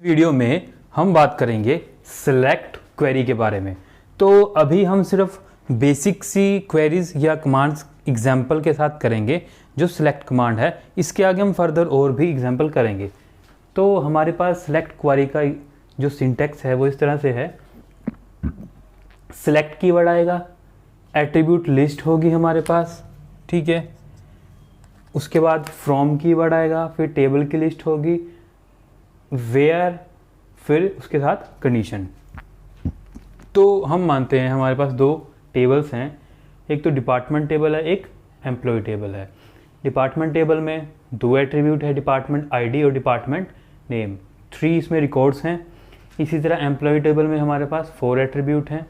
Video में हम बात करेंगे सिलेक्ट क्वेरी के बारे में। तो अभी हम सिर्फ बेसिक सी क्वेरीज या कमांड्स एग्जाम्पल के साथ करेंगे जो सिलेक्ट कमांड है। इसके आगे हम फर्दर और भी एग्जाम्पल करेंगे। तो हमारे पास सिलेक्ट क्वेरी का जो सिंटैक्स है वो इस तरह से है। सिलेक्ट कीवर्ड आएगा, एट्रीब्यूट लिस्ट होगी हमारे पास, ठीक है। उसके बाद फ्रॉम कीवर्ड आएगा, फिर टेबल की लिस्ट होगी, वेयर, फिर उसके साथ कंडीशन। तो हम मानते हैं हमारे पास दो टेबल्स हैं, एक तो डिपार्टमेंट टेबल है, एक एम्प्लॉय टेबल है। डिपार्टमेंट टेबल में दो एट्रीब्यूट है, डिपार्टमेंट आईडी और डिपार्टमेंट नेम, 3 इसमें रिकॉर्ड्स हैं। इसी तरह एम्प्लॉय टेबल में हमारे पास 4 एट्रीब्यूट हैं।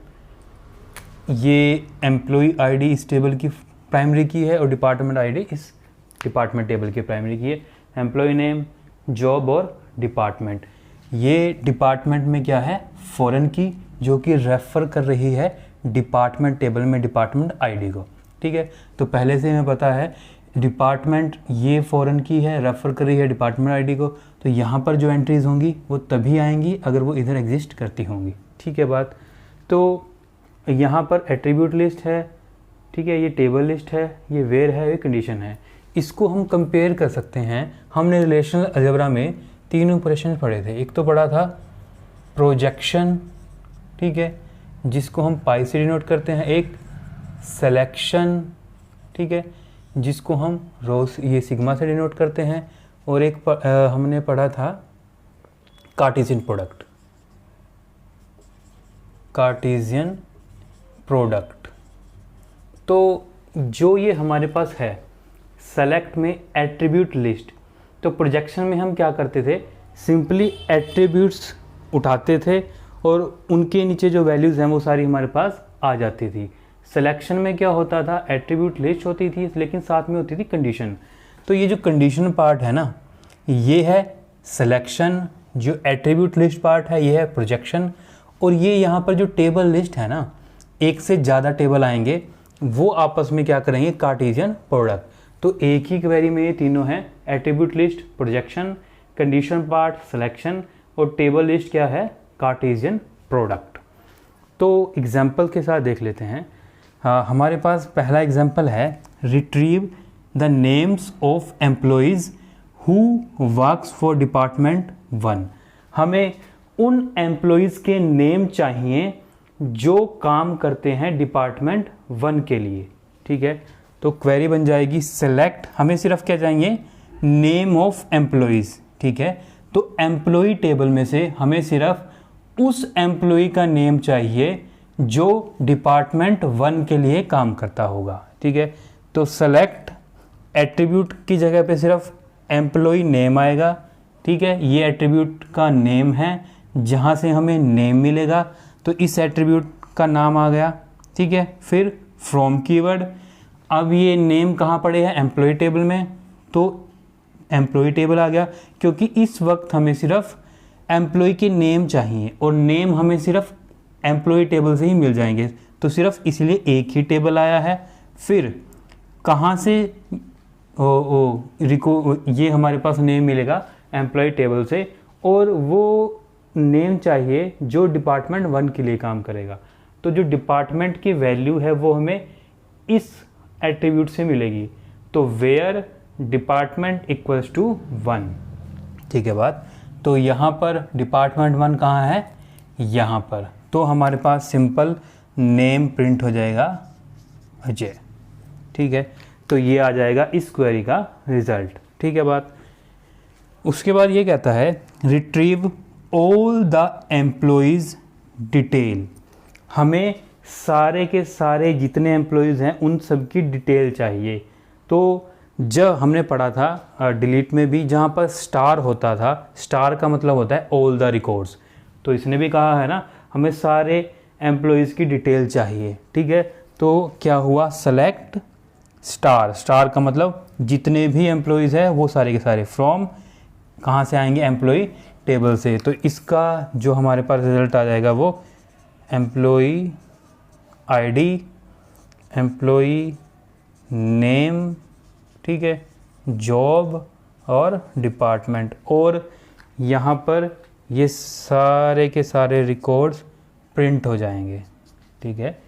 ये एम्प्लॉय आईडी इस टेबल की प्राइमरी की है और डिपार्टमेंट आईडी इस डिपार्टमेंट टेबल की प्राइमरी की है। एम्प्लॉय नेम, जॉब और डिपार्टमेंट, ये डिपार्टमेंट में क्या है, फॉरेन की, जो कि रेफर कर रही है डिपार्टमेंट टेबल में डिपार्टमेंट आईडी को, ठीक है। तो पहले से हमें पता है डिपार्टमेंट ये फॉरेन की है, रेफर कर रही है डिपार्टमेंट आईडी को, तो यहाँ पर जो एंट्रीज होंगी वो तभी आएंगी अगर वो इधर एग्जिस्ट करती होंगी, ठीक है बात। तो यहाँ पर एट्रीब्यूट लिस्ट है, ठीक है, ये टेबल लिस्ट है, ये वेयर है, ये कंडीशन है। इसको हम कंपेयर कर सकते हैं। हमने रिलेशनल अलजेब्रा में 3 ऑपरेशन पढ़े थे। एक तो पढ़ा था प्रोजेक्शन, ठीक है, जिसको हम पाई से डिनोट करते हैं, एक सिलेक्शन, ठीक है, जिसको हम रोस ये सिग्मा से डिनोट करते हैं, और एक हमने पढ़ा था कार्टेशियन प्रोडक्ट, कार्टेशियन प्रोडक्ट। तो जो ये हमारे पास है सेलेक्ट में एट्रीब्यूट लिस्ट, तो प्रोजेक्शन में हम क्या करते थे, सिंपली एट्रीब्यूट्स उठाते थे और उनके नीचे जो वैल्यूज़ हैं वो सारी हमारे पास आ जाती थी। सिलेक्शन में क्या होता था, एट्रीब्यूट लिस्ट होती थी लेकिन साथ में होती थी कंडीशन। तो ये जो कंडीशन पार्ट है ना, ये है सिलेक्शन, जो एट्रीब्यूट लिस्ट पार्ट है ये है प्रोजेक्शन, और ये यहाँ पर जो टेबल लिस्ट है ना, एक से ज़्यादा टेबल आएंगे, वो आपस में क्या करेंगे, कार्टेशियन प्रोडक्ट। तो एक ही क्वेरी में ये तीनों हैं, attribute list projection, condition part selection, और टेबल लिस्ट क्या है, कार्टेशियन प्रोडक्ट। तो एग्जाम्पल के साथ देख लेते हैं। हमारे पास पहला एग्जाम्पल है, retrieve the names of employees who works for department 1। हमें उन एम्प्लॉइज़ के नेम चाहिए जो काम करते हैं डिपार्टमेंट 1 के लिए, ठीक है। तो क्वेरी बन जाएगी सेलेक्ट, हमें सिर्फ क्या चाहिए, नेम ऑफ एम्प्लॉइज़, ठीक है। तो एम्प्लॉय टेबल में से हमें सिर्फ उस एम्प्लॉय का नेम चाहिए जो डिपार्टमेंट 1 के लिए काम करता होगा, ठीक है। तो सेलेक्ट एट्रीब्यूट की जगह पे सिर्फ एम्प्लॉय नेम आएगा, ठीक है, ये एट्रीब्यूट का नेम है, जहाँ से हमें नेम मिलेगा तो इस एट्रीब्यूट का नाम आ गया, ठीक है। फिर फ्रॉम कीवर्ड, अब ये नेम कहाँ पड़े हैं, एम्प्लॉय टेबल में, तो एम्प्लॉय टेबल आ गया, क्योंकि इस वक्त हमें सिर्फ एम्प्लॉय के नेम चाहिए और नेम हमें सिर्फ एम्प्लॉय टेबल से ही मिल जाएंगे, तो सिर्फ इसलिए एक ही टेबल आया है। फिर कहाँ से ये हमारे पास नेम मिलेगा, एम्प्लॉय टेबल से, और वो नेम चाहिए जो डिपार्टमेंट 1 के लिए काम करेगा। तो जो डिपार्टमेंट की वैल्यू है वो हमें इस एट्रीब्यूट से मिलेगी, तो वेयर डिपार्टमेंट इक्वल्स टू 1, ठीक है बात। तो यहाँ पर डिपार्टमेंट 1 कहाँ है, यहाँ पर, तो हमारे पास सिंपल नेम प्रिंट हो जाएगा अजय, ठीक है। तो ये आ जाएगा इस क्वेरी का रिजल्ट, ठीक है बात। उसके बाद ये कहता है retrieve all the employees detail, हमें सारे के सारे जितने एम्प्लॉइज़ हैं उन सब की डिटेल चाहिए। तो जब हमने पढ़ा था डिलीट में भी, जहाँ पर स्टार होता था, स्टार का मतलब होता है ऑल द रिकॉर्ड्स, तो इसने भी कहा है ना हमें सारे एम्प्लॉइज़ की डिटेल चाहिए, ठीक है। तो क्या हुआ, सेलेक्ट स्टार, स्टार का मतलब जितने भी एम्प्लॉइज़ हैं वो सारे के सारे, फ्रॉम कहाँ से आएंगे, एम्प्लॉय टेबल से। तो इसका जो हमारे पास रिजल्ट आ जाएगा वो एम्प्लॉय आईडी, एम्प्लॉय नेम, ठीक है, जॉब और डिपार्टमेंट, और यहाँ पर ये सारे के सारे रिकॉर्ड्स प्रिंट हो जाएंगे। ठीक है,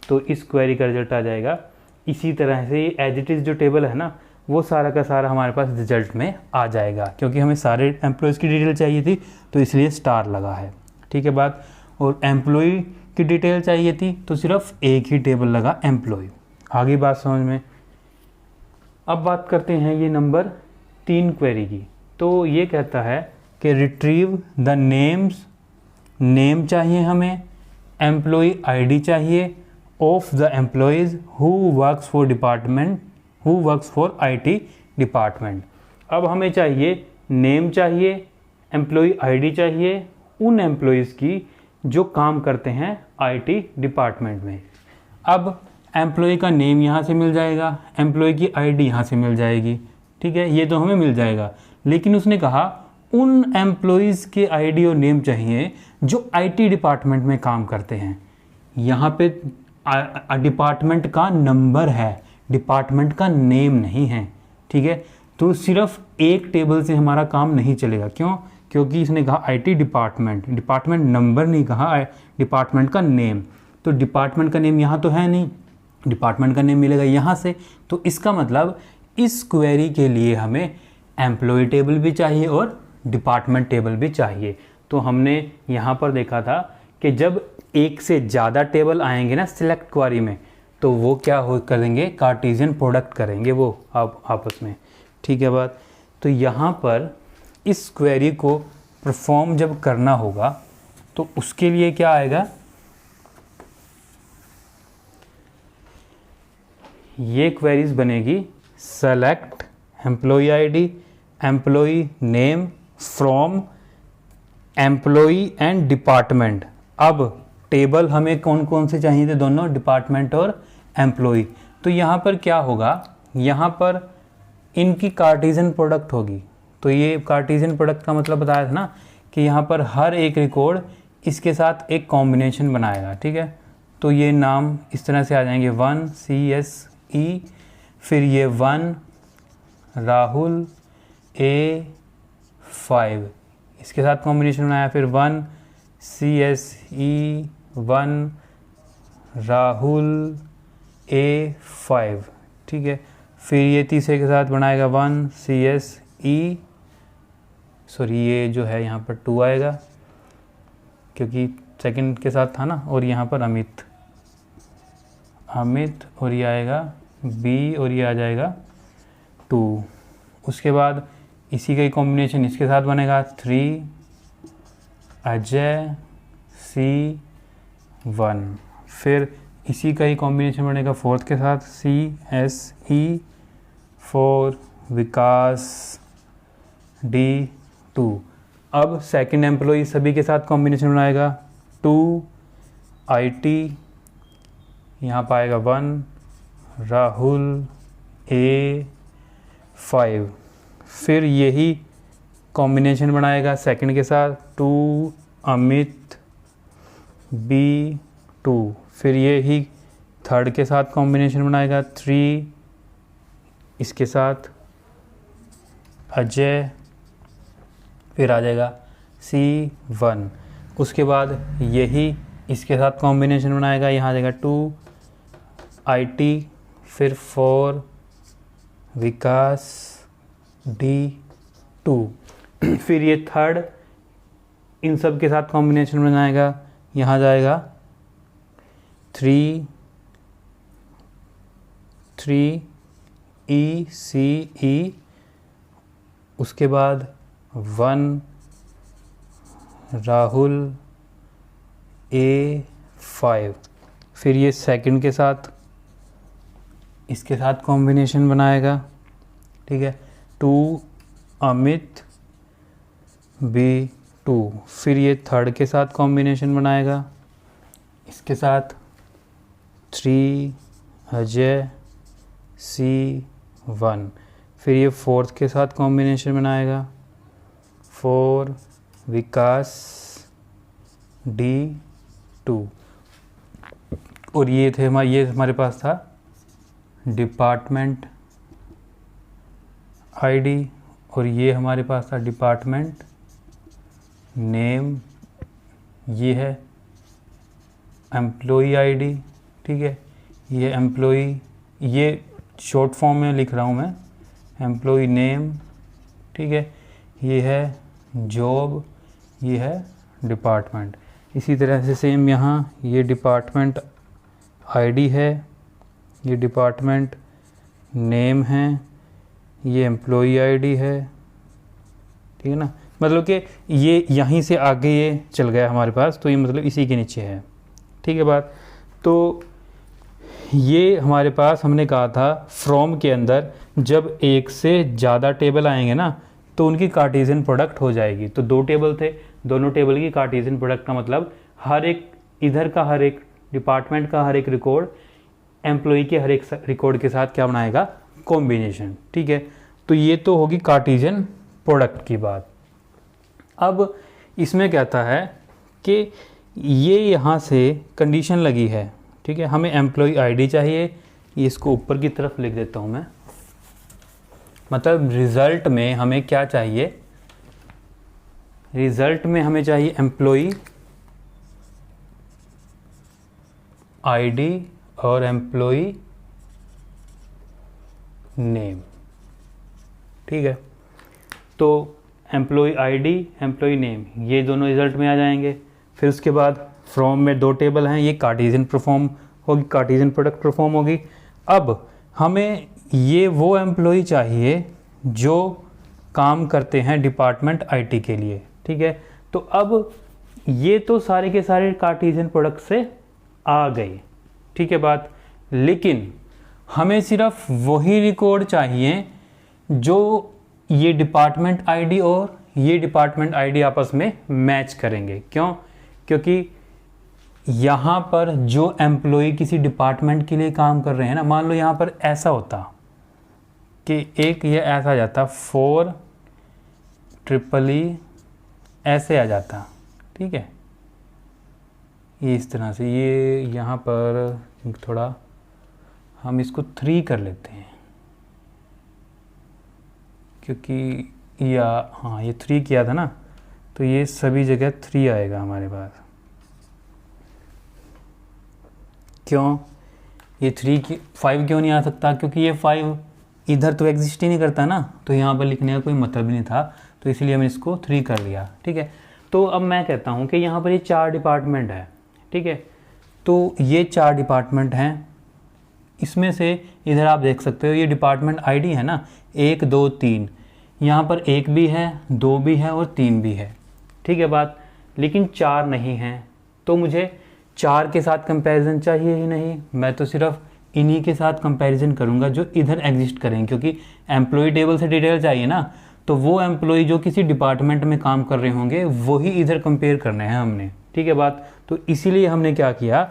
तो इस क्वेरी का रिजल्ट आ जाएगा। इसी तरह से एज इट इज़ जो टेबल है ना, वो सारा का सारा हमारे पास रिजल्ट में आ जाएगा, क्योंकि हमें सारे एम्प्लॉयज़ की डिटेल चाहिए थी तो इसलिए स्टार लगा है। ठीक है बात। और एम्प्लॉय की डिटेल चाहिए थी तो सिर्फ एक ही टेबल लगा एम्प्लॉय। आगे बात समझ में। अब बात करते हैं ये नंबर 3 क्वेरी की। तो ये कहता है कि रिट्रीव द नेम्स, नेम चाहिए हमें, एम्प्लॉय आईडी चाहिए of the employees who works for department, who works for IT department. अब हमें चाहिए नेम चाहिए, एम्प्लॉय आईडी चाहिए उन एम्प्लॉयज़ की जो काम करते हैं आईटी डिपार्टमेंट में। अब एम्प्लॉय का नेम यहाँ से मिल जाएगा, एम्प्लॉय की आईडी यहाँ से मिल जाएगी। ठीक है, ये तो हमें मिल जाएगा, लेकिन उसने कहा उन एम्प्लॉयज़ के आईडी और नेम चाहिए जो आईटी डिपार्टमेंट में काम करते हैं। यहाँ पे डिपार्टमेंट का नंबर है, डिपार्टमेंट का नेम नहीं है। ठीक है, तो सिर्फ एक टेबल से हमारा काम नहीं चलेगा। क्यों? क्योंकि इसने कहा आईटी डिपार्टमेंट, डिपार्टमेंट नंबर नहीं कहा, डिपार्टमेंट का नेम। तो डिपार्टमेंट का नेम यहाँ तो है नहीं, डिपार्टमेंट का नेम मिलेगा यहाँ से। तो इसका मतलब इस क्वेरी के लिए हमें एम्प्लॉय टेबल भी चाहिए और डिपार्टमेंट टेबल भी चाहिए। तो हमने यहाँ पर देखा था कि जब एक से ज़्यादा टेबल आएंगे ना सिलेक्ट क्वेरी में, तो वो क्या हो करेंगे, कार्टेशियन प्रोडक्ट करेंगे वो आपस में। ठीक है बात। तो यहाँ पर इस क्वेरी को परफॉर्म जब करना होगा तो उसके लिए क्या आएगा, ये क्वेरीज बनेगी select employ ID, employ name from employ and department. अब टेबल हमें कौन कौन से चाहिए थे, दोनों डिपार्टमेंट और एम्प्लॉय। तो यहाँ पर क्या होगा, यहाँ पर इनकी कार्टेशियन प्रोडक्ट होगी। तो ये कार्टेशियन प्रोडक्ट का मतलब बताया था ना कि यहाँ पर हर एक रिकॉर्ड इसके साथ एक कॉम्बिनेशन बनाएगा। ठीक है, तो ये नाम इस तरह से आ जाएंगे 1 CSE, फिर ये 1 राहुल A5, इसके साथ कॉम्बिनेशन बनाया, फिर 1 CSE 1 राहुल A5। ठीक है, फिर ये तीसरे के साथ बनाएगा 1 CSE, सॉरी ये जो है यहाँ पर 2 आएगा क्योंकि सेकंड के साथ था ना, और यहाँ पर अमित, और ये आएगा B और ये आ जाएगा 2। उसके बाद इसी का ही कॉम्बिनेशन इसके साथ बनेगा 3 अजय C1, फिर इसी का ही कॉम्बिनेशन बनेगा 4th के साथ CSE 4 विकास D2। अब सेकंड एम्प्लॉय सभी के साथ कॉम्बिनेशन बनाएगा 2 IT, यहाँ पाएगा 1 राहुल A5, फिर यही कॉम्बिनेशन बनाएगा सेकंड के साथ 2 अमित B2, फिर यही थर्ड के साथ कॉम्बिनेशन बनाएगा 3 इसके साथ अजय, फिर आ जाएगा C1। उसके बाद यही इसके साथ कॉम्बिनेशन बनाएगा, यहाँ आ जाएगा 2 IT, फिर 4 विकास D2, फिर ये थर्ड इन सब के साथ कॉम्बिनेशन बनाएगा, यहाँ जाएगा 3 ECE, उसके बाद 1 राहुल A5, फिर ये सेकंड के साथ इसके साथ कॉम्बिनेशन बनाएगा। ठीक है, 2 अमित B2, फिर ये थर्ड के साथ कॉम्बिनेशन बनाएगा, इसके साथ 3 अजय C1, फिर ये फोर्थ के साथ कॉम्बिनेशन बनाएगा 4 विकास D2, और ये हमारे पास था डिपार्टमेंट आईडी, और ये हमारे पास था डिपार्टमेंट नेम, ये है एम्प्लॉई आईडी, ठीक है, ये एम्प्लॉई, ये शॉर्ट फॉर्म में लिख रहा हूँ मैं, एम्प्लॉई नेम, ठीक है, ये है जॉब, ये है डिपार्टमेंट। इसी तरह से सेम यहाँ ये डिपार्टमेंट आईडी है, ये डिपार्टमेंट नेम है, ये एम्प्लॉई आईडी है, ठीक है ना। मतलब कि ये यहीं से आगे ये चल गया हमारे पास, तो ये मतलब इसी के नीचे है, ठीक है बात। तो ये हमारे पास हमने कहा था फ्रॉम के अंदर जब एक से ज़्यादा टेबल आएंगे ना तो उनकी कार्टेशियन प्रोडक्ट हो जाएगी। तो 2 टेबल थे, दोनों टेबल की कार्टेशियन प्रोडक्ट का मतलब हर एक इधर का हर एक डिपार्टमेंट का हर एक रिकॉर्ड एम्प्लॉई के हर एक रिकॉर्ड के साथ क्या बनाएगा, कॉम्बिनेशन, ठीक है। तो ये तो होगी कार्टेशियन प्रोडक्ट की बात। अब इसमें कहता है कि ये यहाँ से कंडीशन लगी है, ठीक है, हमें एम्प्लॉई आईडी चाहिए, ये इसको ऊपर की तरफ लिख देता हूँ मैं। मतलब रिज़ल्ट में हमें क्या चाहिए, रिज़ल्ट में हमें चाहिए एम्प्लॉई आईडी और एम्प्लॉई नेम, ठीक है। तो एम्प्लॉई आईडी, एम्प्लॉई नेम, ये दोनों रिज़ल्ट में आ जाएंगे। फिर उसके बाद फ्रॉम में 2 टेबल हैं, ये कार्टेशियन परफॉर्म होगी, कार्टेशियन प्रोडक्ट परफॉर्म होगी। अब हमें ये वो एम्प्लॉई चाहिए जो काम करते हैं डिपार्टमेंट आईटी के लिए, ठीक है। तो अब ये तो सारे के सारे कार्टेशियन प्रोडक्ट से आ गए, ठीक है बात। लेकिन हमें सिर्फ वही रिकॉर्ड चाहिए जो ये डिपार्टमेंट आईडी और ये डिपार्टमेंट आईडी आपस में मैच करेंगे। क्यों? क्योंकि यहाँ पर जो एम्प्लॉय किसी डिपार्टमेंट के लिए काम कर रहे हैं ना, मान लो यहाँ पर ऐसा होता कि एक ये ऐसा आ जाता 4EE ऐसे आ जाता, ठीक है, ये इस तरह से, ये यहाँ पर थोड़ा हम इसको 3 कर लेते हैं क्योंकि या हाँ ये 3 किया था ना, तो ये सभी जगह 3 आएगा हमारे पास। क्यों ये 5 क्यों नहीं आ सकता? क्योंकि ये 5 इधर तो एग्जिस्ट ही नहीं करता ना, तो यहाँ पर लिखने का कोई मतलब ही नहीं था, तो इसलिए हमने इसको 3 कर लिया, ठीक है। तो अब मैं कहता हूँ कि यहाँ पर ये 4 डिपार्टमेंट है, ठीक है। तो ये 4 डिपार्टमेंट हैं, इसमें से इधर आप देख सकते हो ये डिपार्टमेंट आईडी है ना, 1 2 3, यहाँ पर 1 भी है, 2 भी है और 3 भी है, ठीक है बात। लेकिन 4 नहीं हैं, तो मुझे 4 के साथ कंपैरिजन चाहिए ही नहीं, मैं तो सिर्फ इन्हीं के साथ कंपैरिजन करूंगा जो इधर एग्जिस्ट करें, क्योंकि एम्प्लॉय टेबल से डिटेल चाहिए ना, तो वो एम्प्लॉय जो किसी डिपार्टमेंट में काम कर रहे होंगे वही इधर कंपेयर करने हैं हमने, ठीक है बात। तो इसीलिए हमने क्या किया,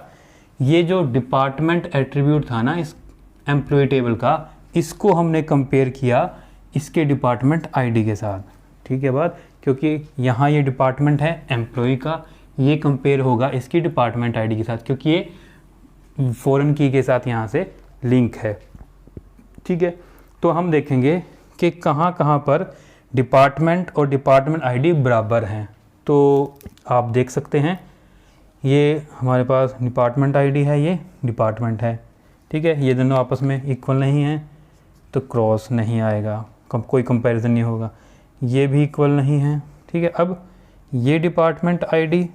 ये जो डिपार्टमेंट एट्रीब्यूट था ना इस एम्प्लॉय टेबल का, इसको हमने कंपेयर किया इसके डिपार्टमेंट आईडी के साथ, ठीक है बात। क्योंकि यहाँ ये डिपार्टमेंट है एम्प्लॉय का, ये कंपेयर होगा इसकी डिपार्टमेंट आईडी के साथ, क्योंकि ये फॉरेन की के साथ यहाँ से लिंक है, ठीक है। तो हम देखेंगे कि कहाँ कहाँ पर डिपार्टमेंट और डिपार्टमेंट आईडी बराबर हैं। तो आप देख सकते हैं ये हमारे पास डिपार्टमेंट आईडी है, ये डिपार्टमेंट है, ठीक है। ये दोनों आपस में इक्वल नहीं हैं तो क्रॉस नहीं आएगा, कोई कंपैरिजन नहीं होगा। ये भी इक्वल नहीं है, ठीक है। अब ये डिपार्टमेंट आईडी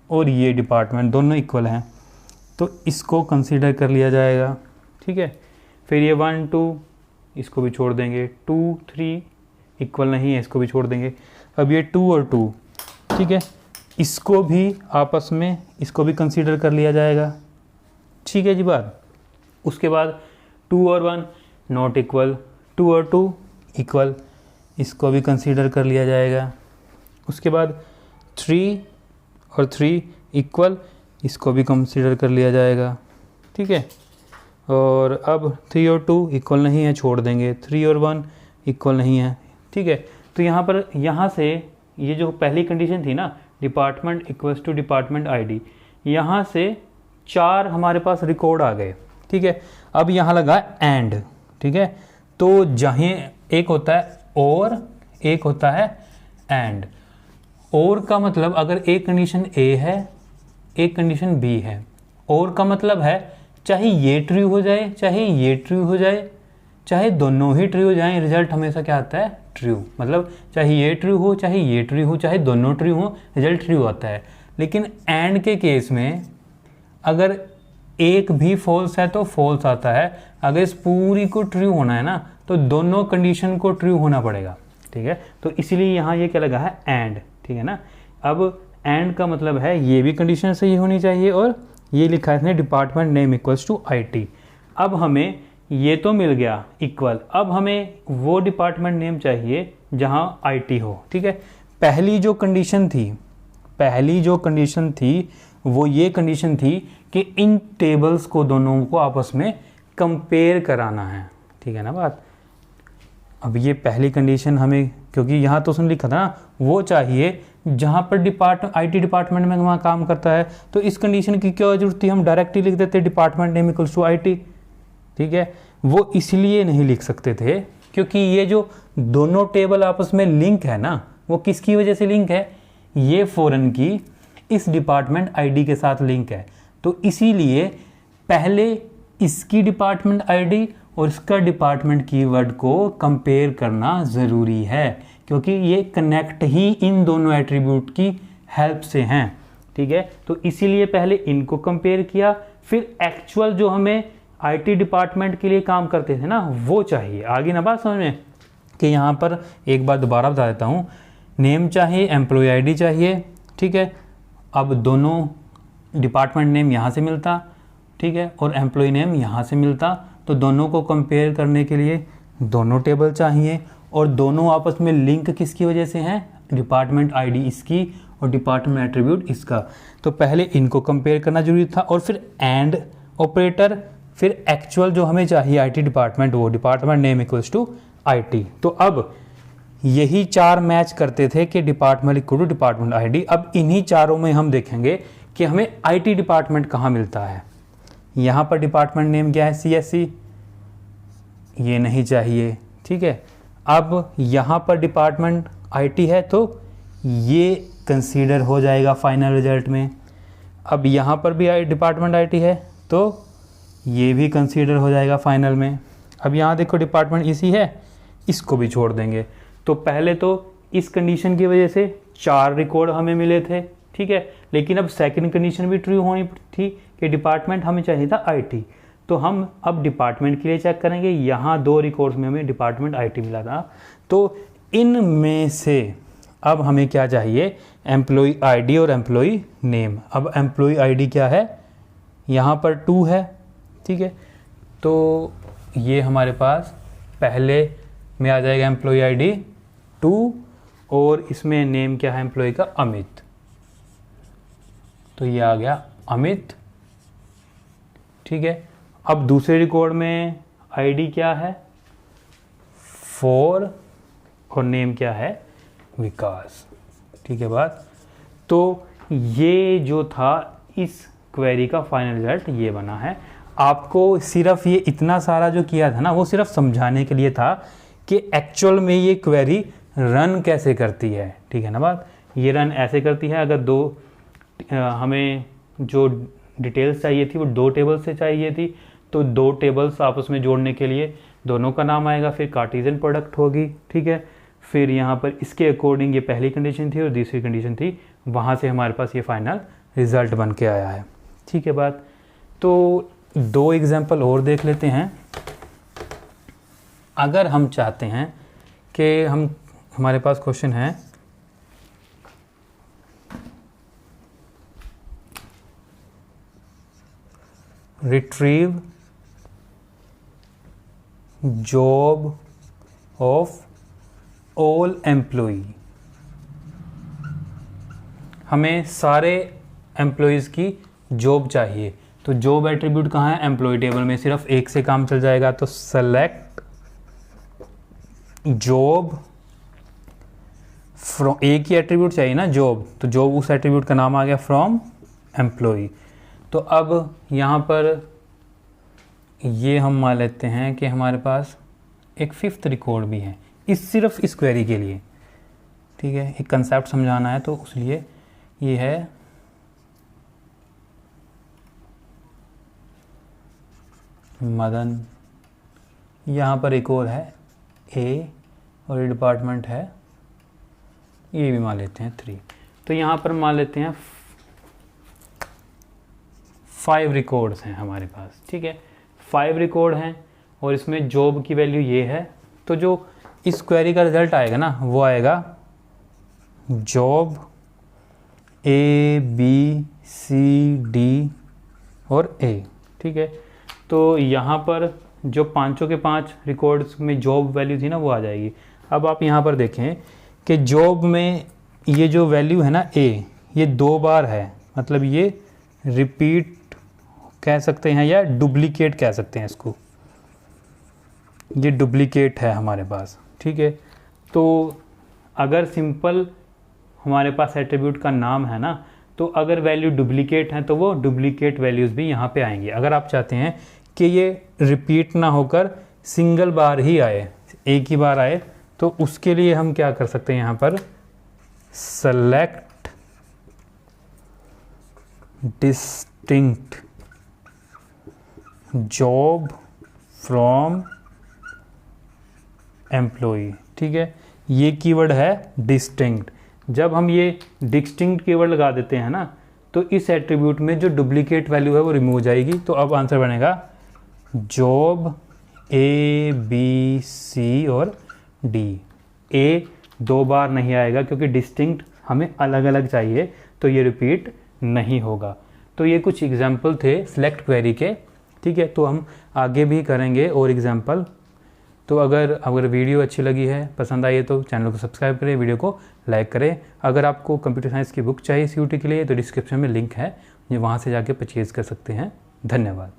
और ये डिपार्टमेंट दोनों इक्वल हैं, तो इसको कंसीडर कर लिया जाएगा, ठीक है। फिर ये 1 2 इसको भी छोड़ देंगे, 2 3 इक्वल नहीं है, इसको भी छोड़ देंगे। अब ये 2 और 2, ठीक है, इसको भी आपस में इसको भी कंसीडर कर लिया जाएगा, ठीक है जी बात। उसके बाद 2 और 1 नॉट इक्वल, 2 और 2 इक्वल, इसको भी कंसीडर कर लिया जाएगा। उसके बाद 3 और 3 इक्वल, इसको भी कंसीडर कर लिया जाएगा, ठीक है। और अब 3 और 2 इक्वल नहीं है, छोड़ देंगे। 3 और 1 इक्वल नहीं है, ठीक है। तो यहाँ पर यहाँ से ये जो पहली कंडीशन थी ना, department equals to department ID, यहाँ से 4 हमारे पास रिकॉर्ड आ गए, ठीक है। अब यहाँ लगा एंड, ठीक है। तो जहाँ एक होता है और एक होता है एंड, और का मतलब अगर एक कंडीशन ए है एक कंडीशन बी है, और का मतलब है चाहे ये ट्रू हो जाए चाहे ये ट्रू हो जाए चाहे दोनों ही ट्रू हो जाएं, रिजल्ट हमेशा क्या आता है? ट्रू। मतलब चाहे ये ट्रू हो चाहे ये ट्रू हो चाहे दोनों ट्रू हो, रिजल्ट ट्रू आता है। लेकिन एंड के केस में अगर एक भी फॉल्स है तो फॉल्स आता है, अगर इस पूरी को ट्रू होना है ना तो दोनों कंडीशन को ट्रू होना पड़ेगा, ठीक है। तो इसीलिए यहाँ ये क्या लगा है? एंड, ठीक है ना। अब एंड का मतलब है ये भी कंडीशन सही होनी चाहिए और ये लिखा है इसने department name equals to IT। अब हमें ये तो मिल गया इक्वल, अब हमें वो डिपार्टमेंट नेम चाहिए जहाँ IT हो, ठीक है। पहली जो कंडीशन थी वो ये कंडीशन थी कि इन टेबल्स को दोनों को आपस में कंपेयर कराना है, ठीक है ना बात। अब ये पहली कंडीशन हमें, क्योंकि यहाँ तो उसने लिखा था ना वो चाहिए जहाँ पर IT डिपार्टमेंट में वहाँ काम करता है, तो इस कंडीशन की क्या जरूरत थी? हम डायरेक्टली लिख देते department name equals to IT, ठीक है। वो इसलिए नहीं लिख सकते थे क्योंकि ये जो दोनों टेबल आपस में लिंक है ना, वो किसकी वजह से लिंक है? ये फॉरेन की इस डिपार्टमेंट ID के साथ लिंक है, तो इसीलिए पहले इसकी डिपार्टमेंट ID और इसका डिपार्टमेंट कीवर्ड को कंपेयर करना ज़रूरी है, क्योंकि ये कनेक्ट ही इन दोनों एट्रीब्यूट की हेल्प से हैं, ठीक है। तो इसीलिए पहले इनको कंपेयर किया, फिर एक्चुअल जो हमें IT डिपार्टमेंट के लिए काम करते थे ना वो चाहिए। आगे ना बात समझ में कि यहाँ पर एक बार दोबारा बता देता हूँ, नेम चाहिए, एम्प्लॉय ID चाहिए, ठीक है। अब दोनों डिपार्टमेंट नेम यहाँ से मिलता, ठीक है, और एम्प्लॉय नेम यहाँ से मिलता, तो दोनों को कंपेयर करने के लिए दोनों टेबल चाहिए, और दोनों आपस में लिंक किसकी वजह से हैं? डिपार्टमेंट ID इसकी और डिपार्टमेंट एट्रीब्यूट इसका। तो पहले इनको कंपेयर करना जरूरी था, और फिर एंड ऑपरेटर, फिर एक्चुअल जो हमें चाहिए IT डिपार्टमेंट, वो department name equals to IT। तो अब यही चार मैच करते थे कि department equal to department ID। अब इन्हीं चारों में हम देखेंगे कि हमें IT डिपार्टमेंट कहाँ मिलता है। यहाँ पर डिपार्टमेंट नेम क्या है? CSE, ये नहीं चाहिए, ठीक है। अब यहाँ पर डिपार्टमेंट IT है तो ये कंसीडर हो जाएगा फाइनल रिजल्ट में। अब यहाँ पर भी डिपार्टमेंट IT है तो ये भी कंसीडर हो जाएगा फाइनल में। अब यहाँ देखो डिपार्टमेंट इसी है, इसको भी छोड़ देंगे। तो पहले तो इस कंडीशन की वजह से 4 रिकॉर्ड हमें मिले थे, ठीक है। लेकिन अब सेकंड कंडीशन भी ट्रू होनी थी कि डिपार्टमेंट हमें चाहिए था IT। तो हम अब डिपार्टमेंट के लिए चेक करेंगे, यहाँ 2 रिकॉर्ड्स में हमें डिपार्टमेंट IT मिला था। तो इनमें से अब हमें क्या चाहिए? एम्प्लॉय ID और एम्प्लॉय नेम। अब एम्प्लॉय ID क्या है? यहाँ पर 2 है, ठीक है। तो ये हमारे पास पहले में आ जाएगा एम्प्लॉय ID 2, और इसमें नेम क्या है एम्प्लॉय का? अमित। तो ये आ गया अमित, ठीक है। अब दूसरे रिकॉर्ड में ID क्या है? 4, और नेम क्या है? विकास, ठीक है बात। तो ये जो था इस क्वेरी का फाइनल रिजल्ट ये बना है। आपको सिर्फ ये इतना सारा जो किया था ना वो सिर्फ समझाने के लिए था कि एक्चुअल में ये क्वेरी रन कैसे करती है, ठीक है ना बात। ये रन ऐसे करती है, अगर हमें जो डिटेल्स चाहिए थी वो 2 टेबल से चाहिए थी, तो 2 टेबल्स आपस में जोड़ने के लिए दोनों का नाम आएगा, फिर कार्टेशियन प्रोडक्ट होगी, ठीक है। फिर यहाँ पर इसके अकॉर्डिंग ये पहली कंडीशन थी और दूसरी कंडीशन थी, वहाँ से हमारे पास ये फाइनल रिजल्ट बन के आया है, ठीक है बात। तो 2 एग्जाम्पल और देख लेते हैं। अगर हम चाहते हैं कि हमारे पास क्वेश्चन है retrieve job of all employee, हमें सारे एम्प्लॉयज़ की जॉब चाहिए। तो जॉब एट्रीब्यूट कहाँ है? एम्प्लॉय टेबल में, सिर्फ एक से काम चल जाएगा। तो सेलेक्ट जॉब फ्रॉम, एक ही एट्रीब्यूट चाहिए ना जॉब, तो जॉब उस एट्रीब्यूट का नाम आ गया फ्रॉम एम्प्लॉय। तो अब यहाँ पर ये हम मान लेते हैं कि हमारे पास एक 5th रिकॉर्ड भी है सिर्फ इस क्वेरी के लिए, ठीक ठीक है, एक कंसेप्ट समझाना है तो उसलिए ये है मदन। यहाँ पर एक और है ए और ये डिपार्टमेंट है, ये भी मान लेते हैं 3। तो यहाँ पर मान लेते हैं 5 रिकॉर्ड्स हैं हमारे पास, ठीक है, 5 रिकॉर्ड हैं और इसमें जॉब की वैल्यू ये है। तो जो इस क्वेरी का रिजल्ट आएगा ना वो आएगा job A B C D और A, ठीक है। तो यहाँ पर जो 5 के 5 रिकॉर्ड्स में जॉब वैल्यू थी ना वो आ जाएगी। अब आप यहाँ पर देखें कि जॉब में ये जो वैल्यू है ना A, ये 2 बार है, मतलब ये रिपीट कह सकते हैं या डुप्लीकेट कह सकते हैं इसको, ये डुप्लीकेट है हमारे पास, ठीक है। तो अगर सिंपल हमारे पास एट्रीब्यूट का नाम है ना, तो अगर वैल्यू डुप्लीकेट है तो वो डुप्लीकेट वैल्यूज़ भी यहाँ पे आएंगी। अगर आप चाहते हैं कि ये रिपीट ना होकर सिंगल बार ही आए, एक ही बार आए, तो उसके लिए हम क्या कर सकते हैं, यहाँ पर select distinct job from employee, ठीक है। ये कीवर्ड है डिस्टिंक्ट। जब हम ये डिस्टिंक्ट कीवर्ड लगा देते हैं ना, तो इस एट्रीब्यूट में जो डुप्लीकेट वैल्यू है वो रिमूव हो जाएगी। तो अब आंसर बनेगा जॉब A B C और D। A 2 बार नहीं आएगा क्योंकि डिस्टिंक्ट हमें अलग अलग चाहिए, तो ये रिपीट नहीं होगा। तो ये कुछ एग्जाम्पल थे सिलेक्ट क्वेरी के, ठीक है। तो हम आगे भी करेंगे और एग्जाम्पल। तो अगर वीडियो अच्छी लगी है, पसंद आई है, तो चैनल को सब्सक्राइब करें, वीडियो को लाइक करें। अगर आपको कंप्यूटर साइंस की बुक चाहिए CUET के लिए तो डिस्क्रिप्शन में लिंक है, वहाँ से जाके परचेज़ कर सकते हैं। धन्यवाद।